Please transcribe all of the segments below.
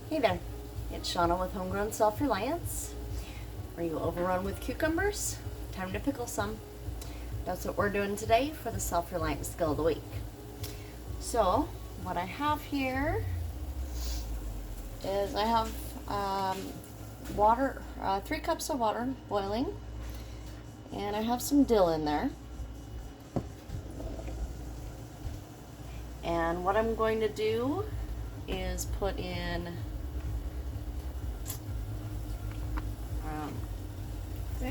Hey there, it's Shauna with Homegrown Self-Reliance. Are you overrun with cucumbers? Time to pickle some. That's what we're doing today for the Self-Reliance Skill of the Week. So, what I have here is I have water, 3 cups of water boiling, and I have some dill in there. And what I'm going to do is put in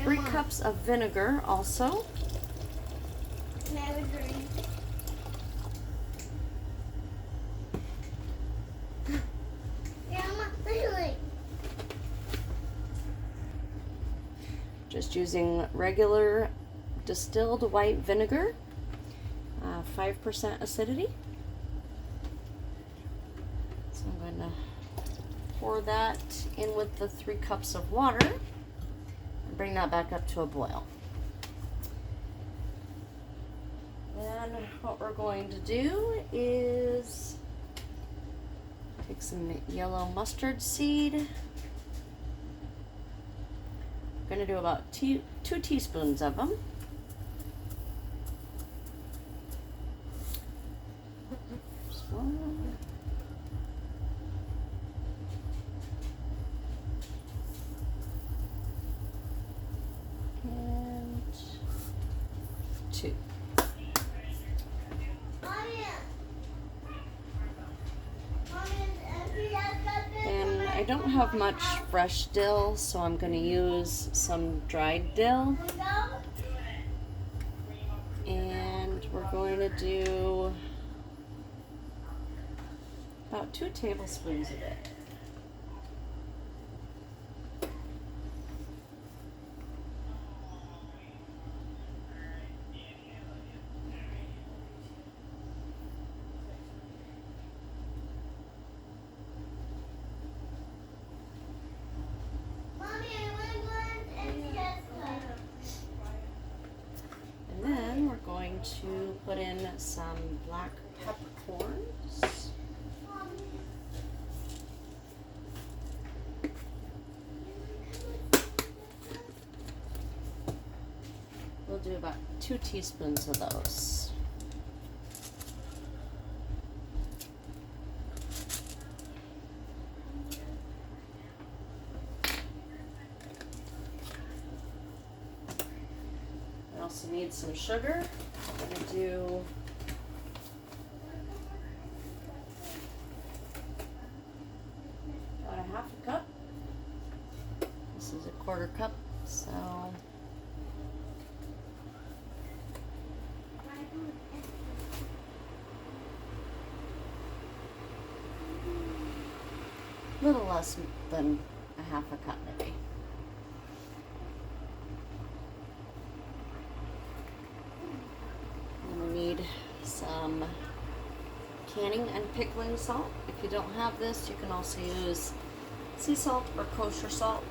3 cups of vinegar also. Can I have a drink? Grandma, really? Just using regular distilled white vinegar, 5% acidity. So I'm going to pour that in with the 3 cups of water and bring that back up to a boil. Then what we're going to do is take some yellow mustard seed. I'm going to do about 2 teaspoons of them. Just one. And 2. And I don't have much fresh dill, so I'm going to use some dried dill. And we're going to do about 2 tablespoons of it. To put in some black peppercorns. We'll do about 2 teaspoons of those. I also need some sugar. I'm going to do about a 1/2 cup. This is a 1/4 cup, so a little less than a 1/2 cup maybe. Some canning and pickling salt. If you don't have this, you can also use sea salt or kosher salt.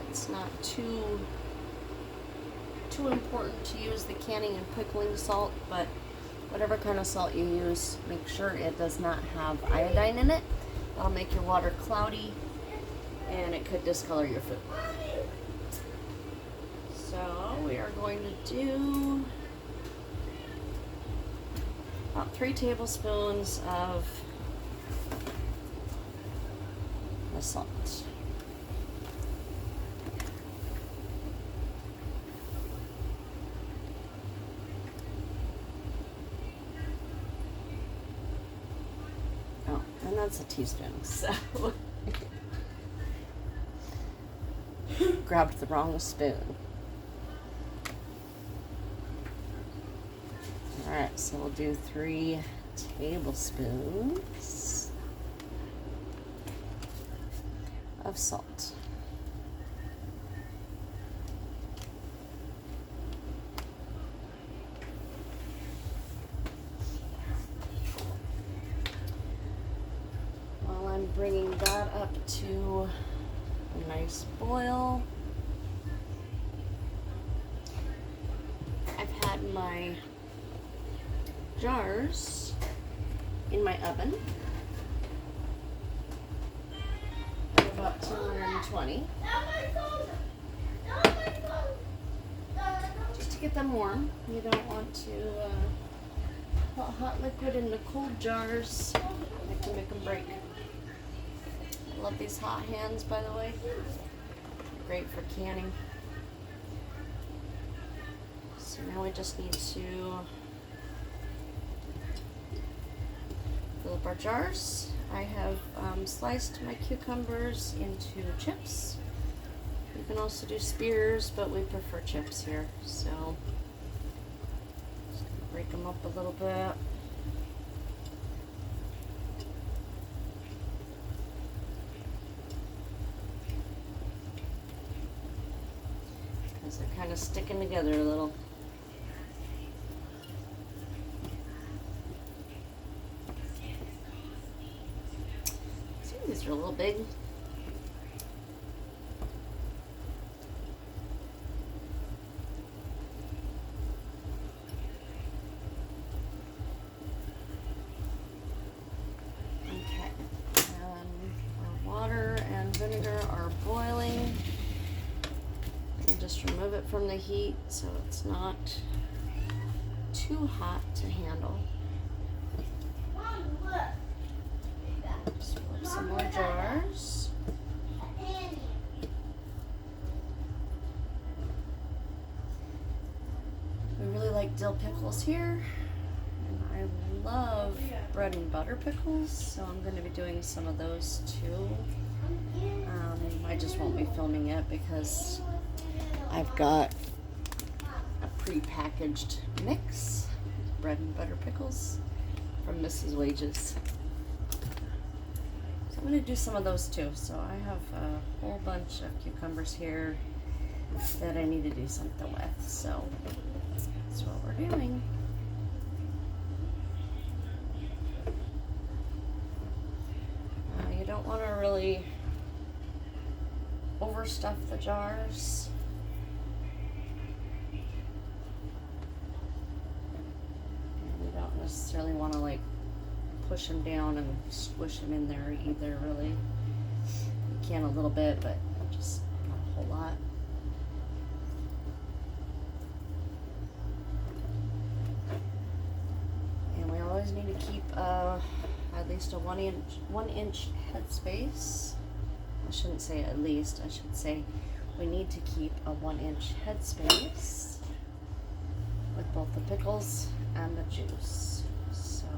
It's not too important to use the canning and pickling salt, but whatever kind of salt you use, make sure it does not have iodine in it. That'll make your water cloudy and it could discolor your food. So we are going to do about 3 tablespoons of the salt. Oh, and that's a teaspoon, so grabbed the wrong spoon. Alright, so we'll do 3 tablespoons of salt. While I'm bringing that up to a nice boil, I've had my jars in my oven. $1.20. Just to get them warm. You don't want to put hot liquid into cold jars. It can make them break. I love these hot hands, by the way. Great for canning. So now we just need to fill up our jars. I have sliced my cucumbers into chips. You can also do spears, but we prefer chips here. So just gonna break them up a little bit. Because they're kind of sticking together a little. These are a little big. Okay, our water and vinegar are boiling. And just remove it from the heat so it's not too hot to handle. Just fill up some more jars. We really like dill pickles here, and I love bread and butter pickles, so I'm going to be doing some of those too. I just won't be filming it because I've got a pre-packaged mix of bread and butter pickles from Mrs. Wages. I'm going to do some of those too. So I have a whole bunch of cucumbers here that I need to do something with. So that's what we're doing. You don't want to really overstuff the jars. You don't necessarily want to like push them down and squish them in there either, really. You can a little bit, but just not a whole lot. And we always need to keep at least a 1 inch headspace. I shouldn't say at least, I should say we need to keep a 1 inch headspace with both the pickles and the juice. So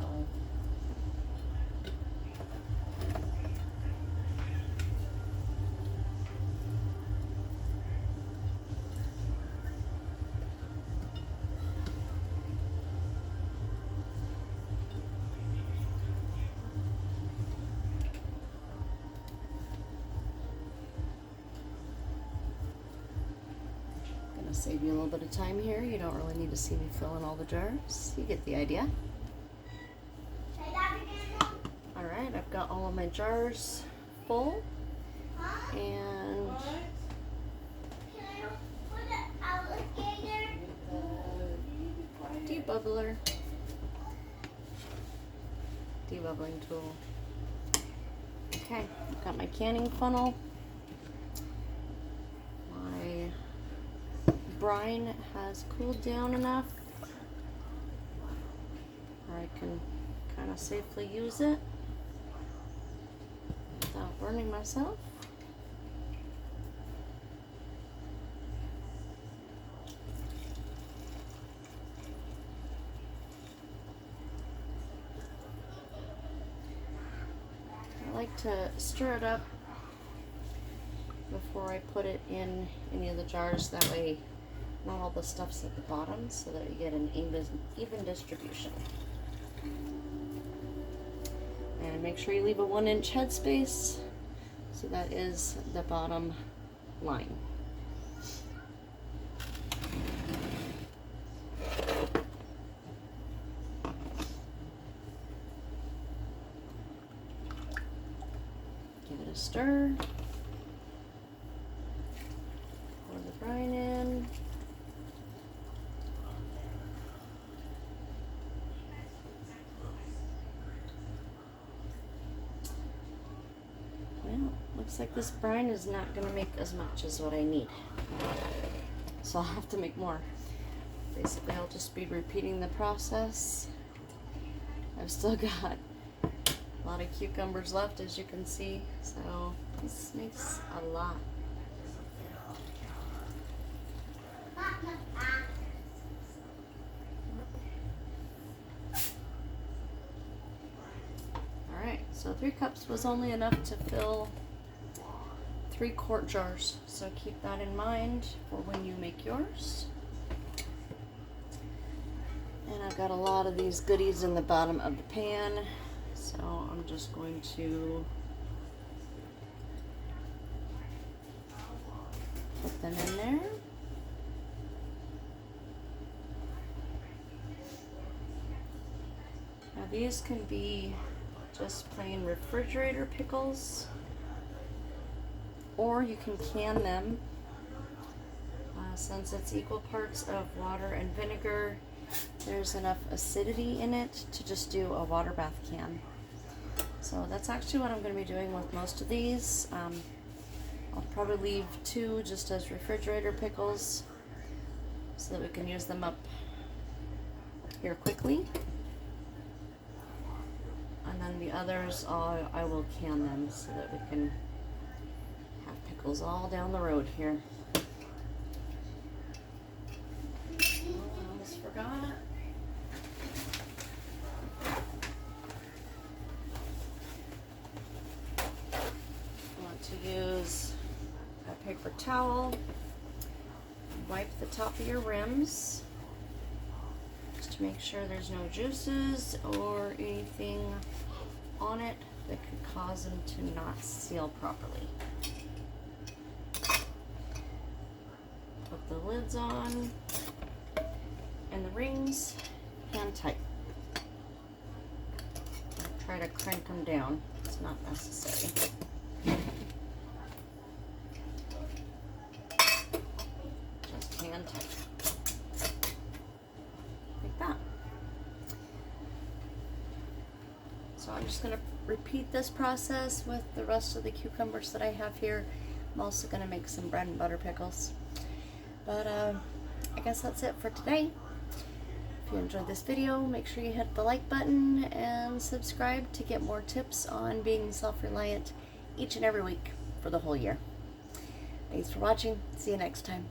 save you a little bit of time here. You don't really need to see me fill in all the jars. You get the idea. Alright, I've got all of my jars full. And debubbler. Debubbling tool. Okay, I've got my canning funnel. Brine has cooled down enough where I can kind of safely use it without burning myself. I like to stir it up before I put it in any of the jars, that way not all the stuff's at the bottom, so that you get an even distribution. And make sure you leave a 1 inch headspace, so that is the bottom line. Give it a stir. Pour the brine in. Looks like this brine is not going to make as much as what I need. So I'll have to make more. Basically, I'll just be repeating the process. I've still got a lot of cucumbers left, as you can see. So this makes a lot. Alright, so 3 cups was only enough to fill 3 quart jars. So keep that in mind for when you make yours. And I've got a lot of these goodies in the bottom of the pan. So I'm just going to put them in there. Now these can be just plain refrigerator pickles, or you can can them. Since it's equal parts of water and vinegar, there's enough acidity in it to just do a water bath can. So that's actually what I'm going to be doing with most of these. I'll probably leave 2 just as refrigerator pickles so that we can use them up here quickly. And then the others, I will can them so that we can have pickles all down the road here. I almost forgot. I want to use a paper towel. Wipe the top of your rims just to make sure there's no juices or anything on it that could cause them to not seal properly. Put the lids on and the rings hand tight. Try to crank them down. It's not necessary. Just hand tight. Like that. So I'm just going to repeat this process with the rest of the cucumbers that I have here. I'm also going to make some bread and butter pickles. But I guess that's it for today. If you enjoyed this video, make sure you hit the like button and subscribe to get more tips on being self-reliant each and every week for the whole year. Thanks for watching. See you next time.